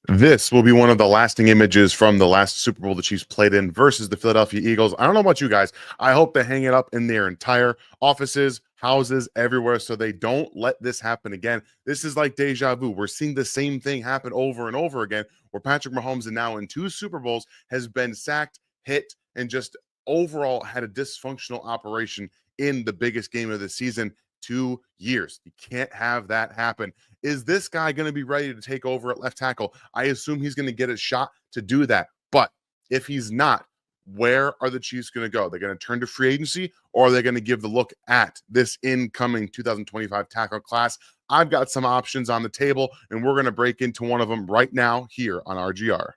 This will be one of the lasting images from the last Super Bowl the Chiefs played in versus the Philadelphia Eagles. I don't know about you guys. I hope they hang it up in their entire offices, houses, everywhere, so they don't let this happen again. This is like deja vu. We're seeing the same thing happen over and over again, where Patrick Mahomes, and now in 2 Super Bowls, has been sacked, hit, and just overall had a dysfunctional operation in the biggest game of the season. 2 years. You can't have that happen. Is this guy going to be ready to take over at left tackle? I assume he's going to get a shot to do that. But if he's not, where are the Chiefs going to go? They're going to turn to free agency, or are they going to give the look at this incoming 2025 tackle class? I've got some options on the table, and we're going to break into one of them right now here on RGR.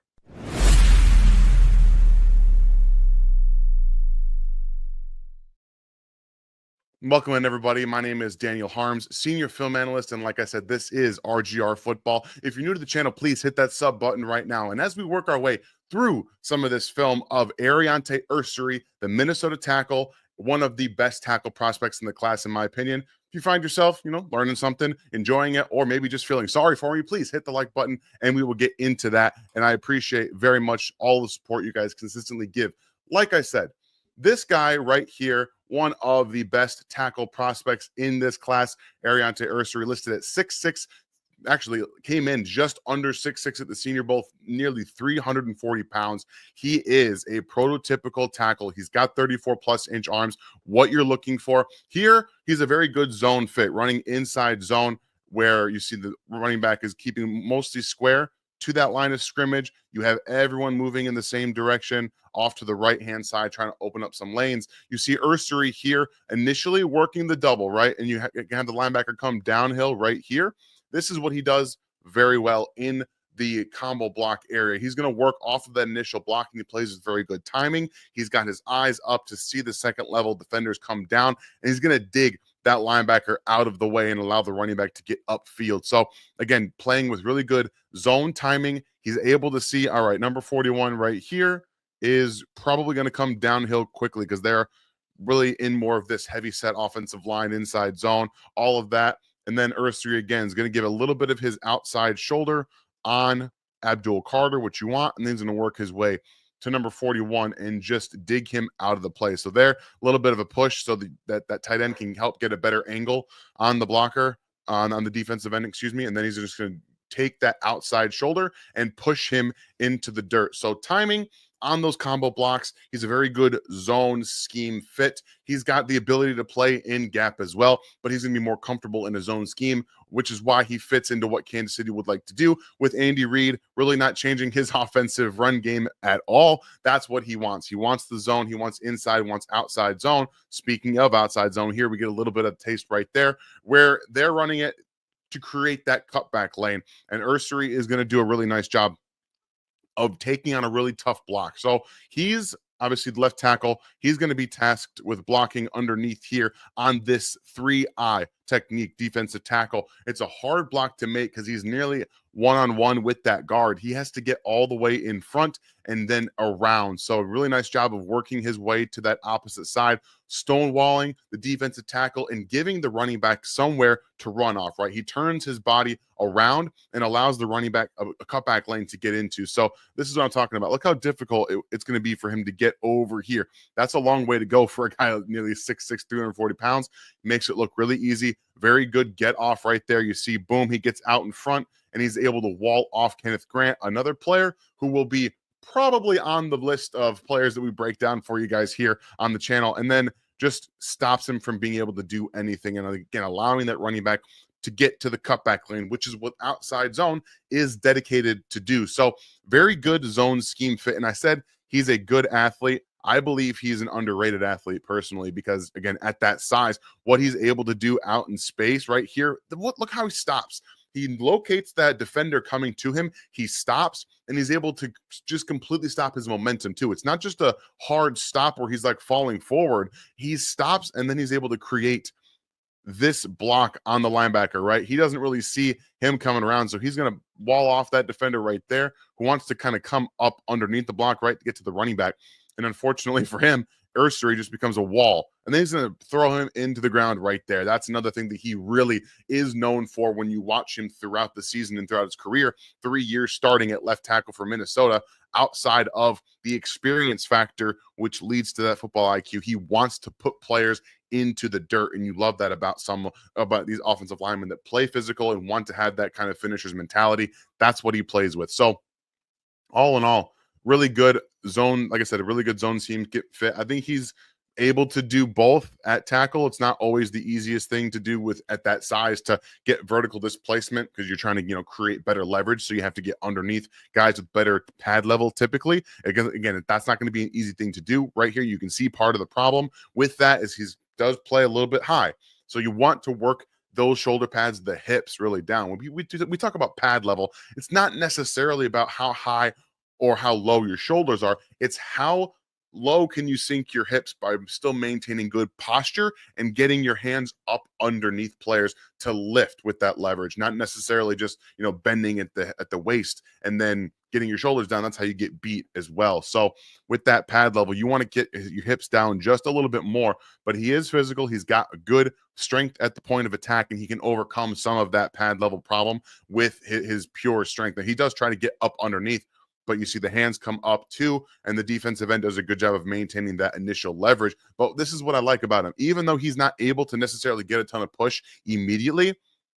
Welcome in, everybody. My name is Daniel Harms, senior film analyst, and like I said, this is RGR Football. If you're new to the channel, please hit that sub button right now. And as we work our way through some of this film of Arante Ury, the Minnesota tackle, one of the best tackle prospects in the class, in my opinion. If you find yourself, learning something, enjoying it, or maybe just feeling sorry for me, please hit the like button, and we will get into that. And I appreciate very much all the support you guys consistently give. Like I said, this guy right here, one of the best tackle prospects in this class, Arante Ury, listed at 6'6", actually came in just under 6'6" at the Senior Bowl, nearly 340 pounds. He is a prototypical tackle. He's got 34-plus-inch arms. What you're looking for here, he's a very good zone fit, running inside zone, where you see the running back is keeping mostly square to that line of scrimmage. You have everyone moving in the same direction off to the right-hand side, trying to open up some lanes. You see Ury here initially working the double, right? And you have the linebacker come downhill right here. This is what he does very well in the combo block area. He's going to work off of that initial blocking. He plays with very good timing. He's got his eyes up to see the second level defenders come down, and he's going to dig that linebacker out of the way and allow the running back to get upfield. So again, playing with really good zone timing. He's able to see, all right, number 41 right here is probably going to come downhill quickly because they're really in more of this heavy set offensive line, inside zone, all of that. And then Ury again is going to give a little bit of his outside shoulder on Abdul Carter, which you want, and then he's going to work his way to number 41 and just dig him out of the play. So there, a little bit of a push so that tight end can help get a better angle on the blocker, on the defensive end, and then he's just going to take that outside shoulder and push him into the dirt. So timing on those combo blocks, he's a very good zone scheme fit. He's got the ability to play in gap as well, but he's going to be more comfortable in a zone scheme, which is why he fits into what Kansas City would like to do with Andy Reid, really not changing his offensive run game at all. That's what he wants. He wants the zone. He wants inside, wants outside zone. Speaking of outside zone, here we get a little bit of taste right there where they're running it to create that cutback lane. And Ury is going to do a really nice job of taking on a really tough block. So he's obviously the left tackle. He's going to be tasked with blocking underneath here on this 3-eye technique defensive tackle. It's a hard block to make because he's nearly one-on-one with that guard. He has to get all the way in front and then around. So a really nice job of working his way to that opposite side, stonewalling the defensive tackle and giving the running back somewhere to run off, right? He turns his body around and allows the running back a cutback lane to get into. So this is what I'm talking about. Look how difficult it's going to be for him to get over here. That's a long way to go for a guy nearly 6'6", 340 pounds. Makes it look really easy. Very good get off right there. You see, boom, he gets out in front and he's able to wall off Kenneth Grant, another player who will be probably on the list of players that we break down for you guys here on the channel, and then just stops him from being able to do anything. And again, allowing that running back to get to the cutback lane, which is what outside zone is dedicated to do. So very good zone scheme fit. And I said he's a good athlete. I believe he's an underrated athlete personally, because again, at that size, what he's able to do out in space right here, look how he stops. He locates that defender coming to him. He stops, and he's able to just completely stop his momentum too. It's not just a hard stop where he's like falling forward. He stops, and then he's able to create this block on the linebacker, right? He doesn't really see him coming around, so he's going to wall off that defender right there who wants to kind of come up underneath the block, right, to get to the running back. And unfortunately for him, Ury just becomes a wall, and then he's going to throw him into the ground right there. That's another thing that he really is known for when you watch him throughout the season and throughout his career. 3 years starting at left tackle for Minnesota, outside of the experience factor, which leads to that football IQ. He wants to put players into the dirt, and you love that about these offensive linemen that play physical and want to have that kind of finisher's mentality. That's what he plays with. So all in all, really good zone. Like I said, a really good zone scheme fit. I think he's able to do both at tackle. It's not always the easiest thing to do with at that size to get vertical displacement, because you're trying to, create better leverage. So you have to get underneath guys with better pad level typically. Again, that's not going to be an easy thing to do. Right here, you can see part of the problem with that is he does play a little bit high. So you want to work those shoulder pads, the hips really down. When we talk about pad level, it's not necessarily about how high or how low your shoulders are. It's how low can you sink your hips by still maintaining good posture and getting your hands up underneath players to lift with that leverage, not necessarily just bending at the waist and then getting your shoulders down. That's how you get beat as well. So with that pad level, you want to get your hips down just a little bit more, but he is physical. He's got a good strength at the point of attack, and he can overcome some of that pad level problem with his pure strength. And he does try to get up underneath, but you see the hands come up too, and the defensive end does a good job of maintaining that initial leverage. But this is what I like about him. Even though he's not able to necessarily get a ton of push immediately,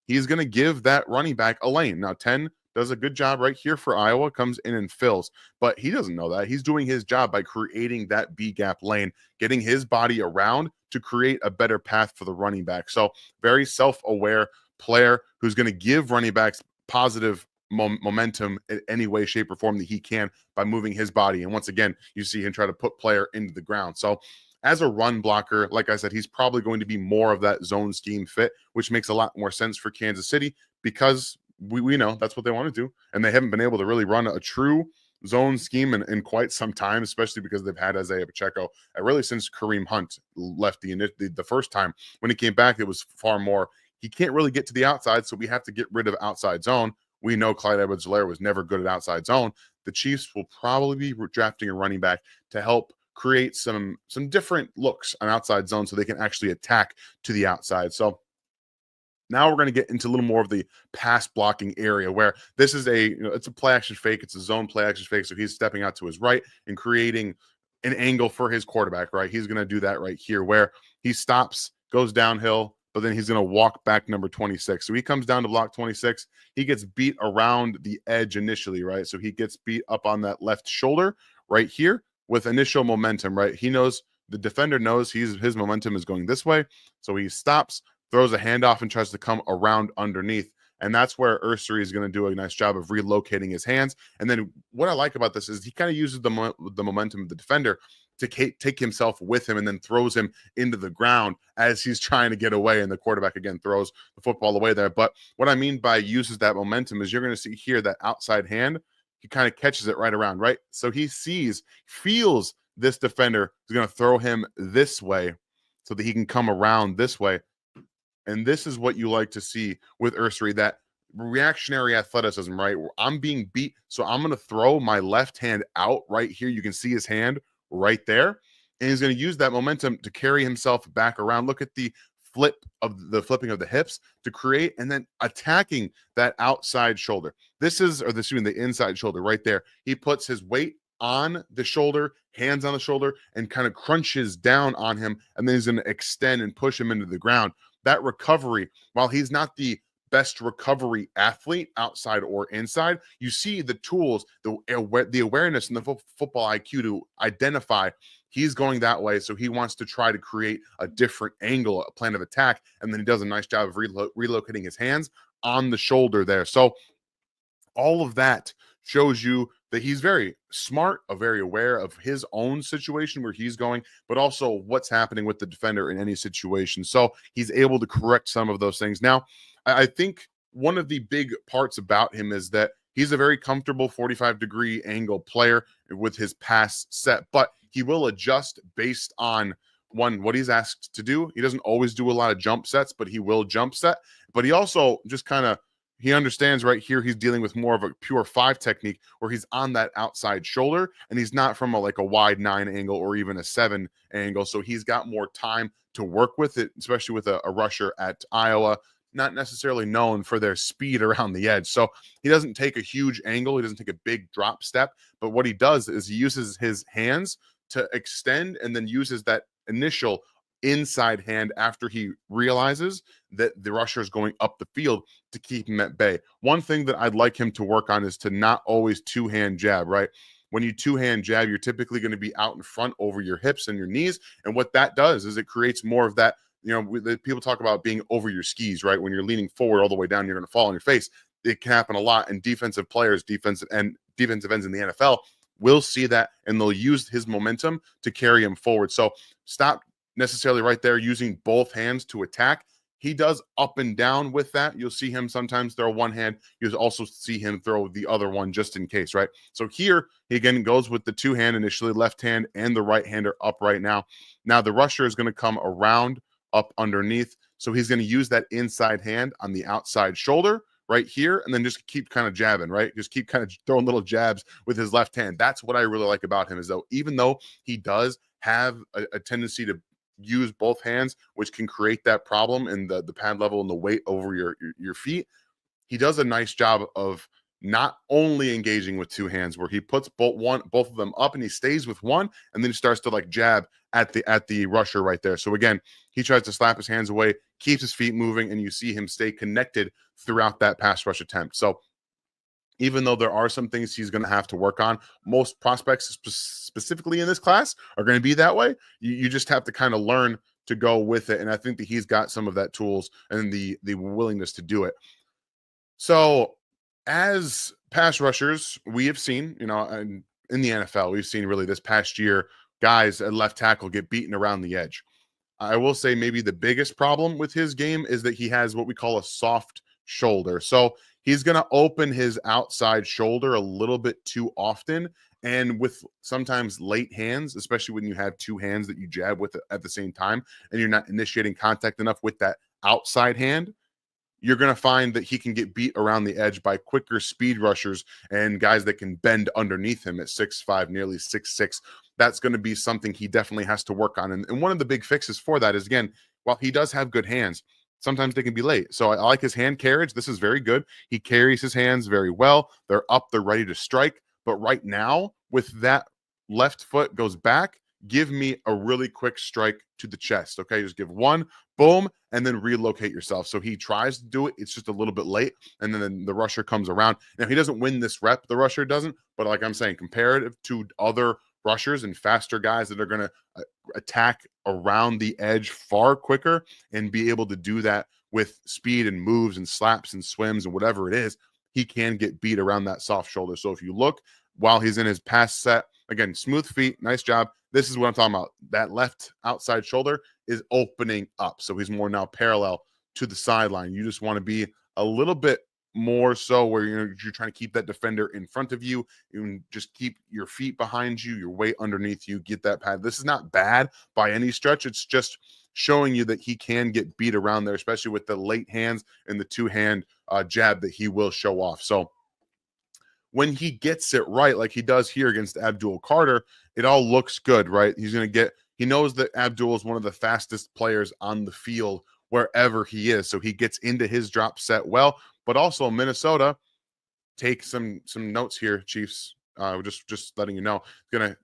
he's going to give that running back a lane. Now, 10 does a good job right here for Iowa, comes in and fills, but he doesn't know that. He's doing his job by creating that B-gap lane, getting his body around to create a better path for the running back. So very self-aware player who's going to give running backs positive momentum in any way, shape, or form that he can by moving his body. And once again, you see him try to put player into the ground. So as a run blocker, like I said, he's probably going to be more of that zone scheme fit, which makes a lot more sense for Kansas City, because we know that's what they want to do. And they haven't been able to really run a true zone scheme in quite some time, especially because they've had Isaiah Pacheco really since Kareem Hunt left the first time. When he came back, it was far more, he can't really get to the outside, so we have to get rid of outside zone. We know Clyde Edwards-Helaire was never good at outside zone. The Chiefs will probably be drafting a running back to help create some different looks on outside zone so they can actually attack to the outside. So now we're going to get into a little more of the pass blocking area, where this is it's a play action fake. It's a zone play action fake. So he's stepping out to his right and creating an angle for his quarterback, right? He's going to do that right here, where he stops, goes downhill, but then he's going to walk back number 26. So he comes down to block 26. He gets beat around the edge initially, right? So he gets beat up on that left shoulder right here with initial momentum, right? He knows, the defender knows his momentum is going this way. So he stops, throws a handoff, and tries to come around underneath. And that's where Ury is going to do a nice job of relocating his hands. And then what I like about this is he kind of uses the momentum of the defender to take himself with him, and then throws him into the ground as he's trying to get away. And the quarterback, again, throws the football away there. But what I mean by uses that momentum is you're going to see here that outside hand, he kind of catches it right around, right? So he feels this defender is going to throw him this way so that he can come around this way. And this is what you like to see with Ury, that reactionary athleticism, right? I'm being beat, so I'm going to throw my left hand out right here. You can see his hand right there. And he's going to use that momentum to carry himself back around. Look at the flipping of the hips to create, and then attacking that outside shoulder. The inside shoulder right there. He puts his weight on the shoulder, hands on the shoulder, and kind of crunches down on him. And then he's going to extend and push him into the ground. That recovery, while he's not the best recovery athlete outside or inside, you see the tools, the awareness and the football IQ to identify he's going that way. So he wants to try to create a different angle, a plan of attack. And then he does a nice job of relocating his hands on the shoulder there. So all of that shows you that he's very smart, very aware of his own situation where he's going, but also what's happening with the defender in any situation. So he's able to correct some of those things. Now, I think one of the big parts about him is that he's a very comfortable 45-degree angle player with his pass set, but he will adjust based on what he's asked to do. He doesn't always do a lot of jump sets, but he will jump set. But he also just kind of, he understands right here he's dealing with more of a pure 5 technique where he's on that outside shoulder and he's not from like a wide 9 angle or even a 7 angle. So he's got more time to work with it, especially with a rusher at Iowa, not necessarily known for their speed around the edge. So he doesn't take a huge angle. He doesn't take a big drop step. But what he does is he uses his hands to extend and then uses that initial inside hand after he realizes that the rusher is going up the field to keep him at bay. One thing that I'd like him to work on is to not always two-hand jab, right? When you two-hand jab, you're typically going to be out in front over your hips and your knees. And what that does is it creates more of that, people talk about being over your skis, right? When you're leaning forward all the way down, you're going to fall on your face. It can happen a lot. And defensive players, defensive ends in the NFL will see that and they'll use his momentum to carry him forward. So stop necessarily right there using both hands to attack. He does up and down with that. You'll see him sometimes throw one hand. You'll also see him throw the other one just in case, right? So here, he again goes with the two hand initially, left hand and the right hand are up right now. Now the rusher is going to come around up underneath. So he's going to use that inside hand on the outside shoulder right here, and then just keep kind of jabbing, right? Just keep kind of throwing little jabs with his left hand. That's what I really like about him is though, even though he does have a tendency to use both hands, which can create that problem in the pad level and the weight over your feet, he does a nice job of not only engaging with two hands where he puts both of them up and he stays with one and then he starts to like jab at the rusher right there. So again, he tries to slap his hands away, keeps his feet moving, and you see him stay connected throughout that pass rush attempt. So even though there are some things he's going to have to work on, most prospects specifically in this class are going to be that way. You just have to kind of learn to go with it. And I think that he's got some of that tools and the willingness to do it. So as pass rushers, we have seen, in the NFL, we've seen really this past year, guys at left tackle get beaten around the edge. I will say maybe the biggest problem with his game is that he has what we call a soft shoulder. So he's going to open his outside shoulder a little bit too often. And with sometimes late hands, especially when you have two hands that you jab with at the same time, and you're not initiating contact enough with that outside hand, you're going to find that he can get beat around the edge by quicker speed rushers and guys that can bend underneath him at 6'5", nearly 6'6". That's going to be something he definitely has to work on. And one of the big fixes for that is, again, while he does have good hands, sometimes they can be late. So I like his hand carriage. This is very good. He carries his hands very well. They're up. They're ready to strike. But right now, with that left foot goes back, give me a really quick strike to the chest. Okay, just give one, boom, and then relocate yourself. So he tries to do it. It's just a little bit late. And then the rusher comes around. Now, he doesn't win this rep. The rusher doesn't. But like I'm saying, comparative to other rushers and faster guys that are going to attack around the edge far quicker and be able to do that with speed and moves and slaps and swims and whatever it is, he can get beat around that soft shoulder. So if you look while he's in his pass set, again, smooth feet, nice job. This is what I'm talking about. That left outside shoulder is opening up. So he's more now parallel to the sideline. You just want to be a little bit more so where you're trying to keep that defender in front of you. You just keep your feet behind you, your weight underneath you, get that pad. This is not bad by any stretch. It's just showing you that he can get beat around there, especially with the late hands and the two-hand jab that he will show off. So when he gets it right, like he does here against Abdul Carter, it all looks good, right? He knows that Abdul is one of the fastest players on the field wherever he is. So he gets into his drop set well, but also Minnesota, take some notes here, Chiefs. Just letting you know, going to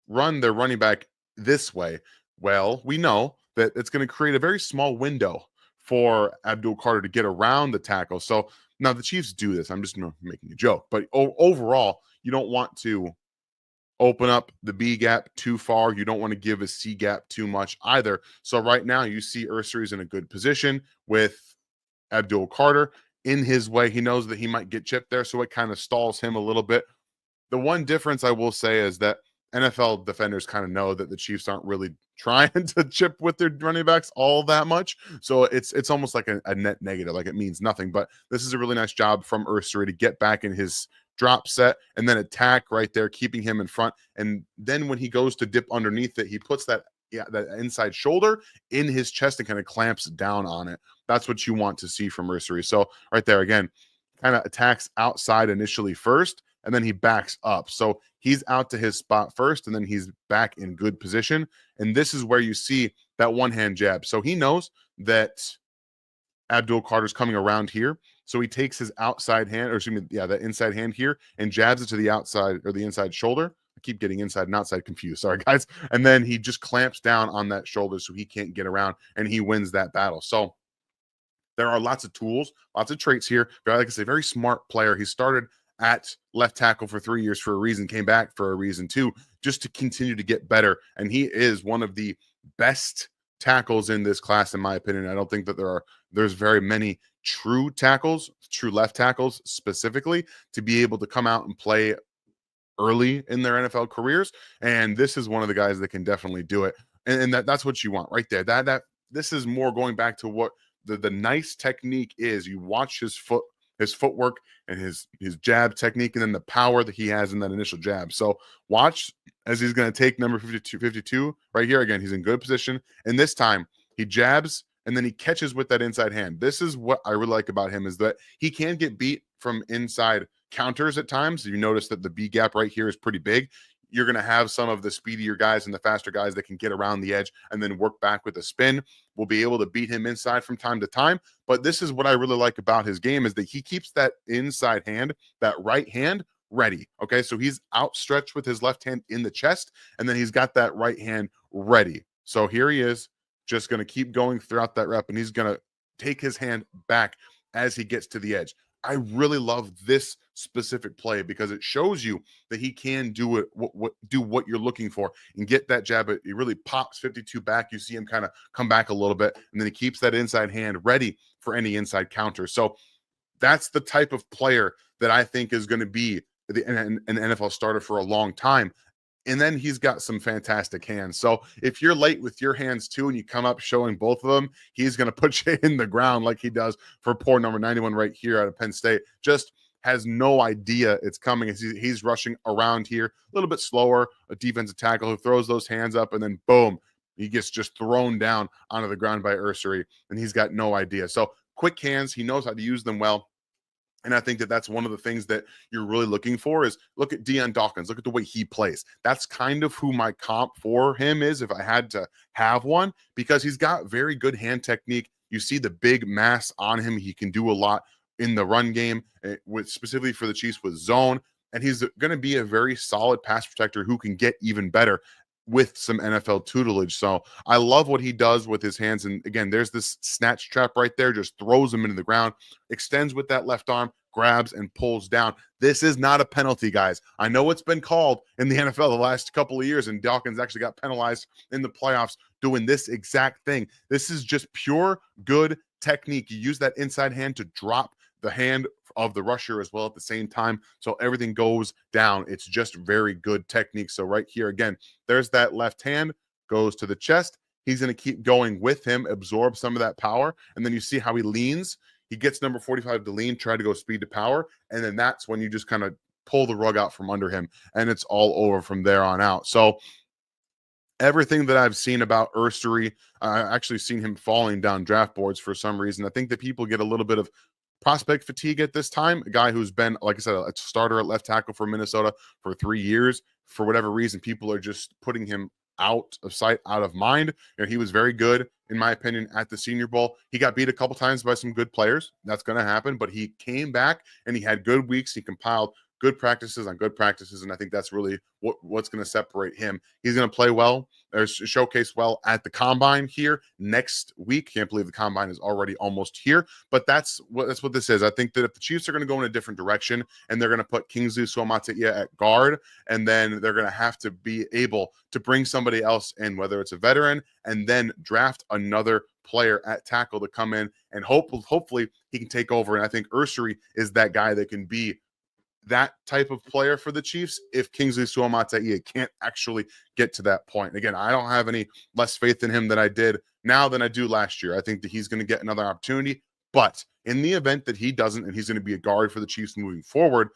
run their running back this way. Well, we know that it's going to create a very small window for Abdul Carter to get around the tackle. So now the Chiefs do this. I'm just making a joke, but overall, you don't want to open up the B gap too far. You don't want to give a C gap too much either. So right now you see Ury's in a good position with Abdul Carter in his way. He knows that he might get chipped there, so it kind of stalls him a little bit. The one difference I will say is that NFL defenders kind of know that the Chiefs aren't really trying to chip with their running backs all that much. So it's almost like a net negative, like it means nothing. But this is a really nice job from Ury to get back in his drop set and then attack right there, keeping him in front. And then when he goes to dip underneath it, he puts that inside shoulder in his chest and kind of clamps down on it. That's what you want to see from Ury. So right there, again, kind of attacks outside initially first, and then he backs up. So he's out to his spot first, and then he's back in good position. And this is where you see that one-hand jab. So he knows that Abdul Carter's coming around here. So he takes his outside hand, or excuse me, yeah, that inside hand here, and jabs it to the outside or the inside shoulder. I keep getting inside and outside confused. Sorry, guys. And then he just clamps down on that shoulder so he can't get around, and he wins that battle. So there are lots of tools, lots of traits here. But like I say, very smart player. He started at left tackle for 3 years for a reason, came back for a reason too, just to continue to get better. And he is one of the best tackles in this class, in my opinion. I don't think that there's very many true tackles, true left tackles specifically, to be able to come out and play early in their NFL careers. And this is one of the guys that can definitely do it. And that's what you want right there. That this is more going back to what the nice technique is. You watch his footwork and his jab technique, and then the power that he has in that initial jab. So watch as he's going to take number 52 right here. Again, he's in good position, and this time he jabs and then he catches with that inside hand. This is what I really like about him, is that he can get beat from inside counters at times. You notice that the B gap right here is pretty big. You're going to have some of the speedier guys and the faster guys that can get around the edge and then work back with a spin. We'll be able to beat him inside from time to time. But this is what I really like about his game, is that he keeps that inside hand, that right hand, ready. Okay, so he's outstretched with his left hand in the chest, and then he's got that right hand ready. So here he is, just going to keep going throughout that rep, and he's going to take his hand back as he gets to the edge. I really love this specific play because it shows you that he can do it, do what you're looking for, and get that jab. He really pops 52 back. You see him kind of come back a little bit, and then he keeps that inside hand ready for any inside counter. So that's the type of player that I think is going to be an NFL starter for a long time. And then he's got some fantastic hands. So if you're late with your hands too, and you come up showing both of them, he's going to put you in the ground like he does for poor number 91 right here out of Penn State. Just has no idea it's coming. He's rushing around here a little bit slower. A defensive tackle who throws those hands up, and then boom, he gets just thrown down onto the ground by Ury, and he's got no idea. So quick hands. He knows how to use them well. And I think that that's one of the things that you're really looking for. Is look at Deion Dawkins. Look at the way he plays. That's kind of who my comp for him is, if I had to have one, because he's got very good hand technique. You see the big mass on him. He can do a lot in the run game, with specifically for the Chiefs with zone. And he's going to be a very solid pass protector who can get even better with some NFL tutelage. So I love what he does with his hands. And again, there's this snatch trap right there, just throws him into the ground, extends with that left arm, grabs and pulls down. This is not a penalty, guys. I know it's been called in the NFL the last couple of years, and Dawkins actually got penalized in the playoffs doing this exact thing. This is just pure good technique. You use that inside hand to drop the hand of the rusher as well at the same time, so everything goes down. It's just very good technique. So right here again, there's that left hand, goes to the chest. He's going to keep going with him, absorb some of that power, and then you see how he leans. He gets number 45 to lean, try to go speed to power, and then that's when you just kind of pull the rug out from under him, and it's all over from there on out. So everything that I've seen about Ury, I've actually seen him falling down draft boards for some reason. I think that people get a little bit of prospect fatigue at this time. A guy who's been, like I said, a starter at left tackle for Minnesota for 3 years. For whatever reason, people are just putting him out of sight, out of mind. You know, he was very good, in my opinion, at the Senior Bowl. He got beat a couple times by some good players. That's going to happen, but he came back and he had good weeks. He compiled good practices on good practices, and I think that's really what's going to separate him. He's going to play well, or showcase well at the Combine here next week. Can't believe the Combine is already almost here, but that's what this is. I think that if the Chiefs are going to go in a different direction, and they're going to put Kingsley Suamataia at guard, and then they're going to have to be able to bring somebody else in, whether it's a veteran, and then draft another player at tackle to come in, and hopefully he can take over. And I think Ury is that guy that can be that type of player for the Chiefs if Kingsley Suamataia can't actually get to that point. Again, I don't have any less faith in him than I did now than I do last year. I think that he's going to get another opportunity, but in the event that he doesn't, and he's going to be a guard for the Chiefs moving forward,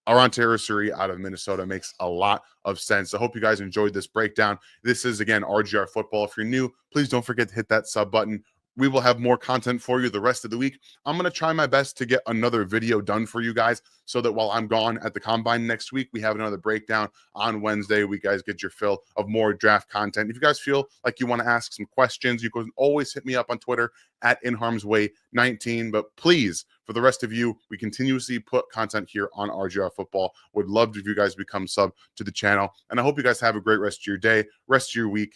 Arante Ury out of Minnesota makes a lot of sense. I hope you guys enjoyed this breakdown. This is, again, RGR Football. If you're new, please don't forget to hit that sub button. we will have more content for you the rest of the week. I'm going to try my best to get another video done for you guys so that while I'm gone at the combine next week, we have another breakdown on Wednesday. We guys get your fill of more draft content. If you guys feel like you want to ask some questions, you can always hit me up on Twitter at InHarmsWay19. But please, for the rest of you, we continuously put content here on RGR Football. Would love if you guys become sub to the channel. And I hope you guys have a great rest of your day, rest of your week,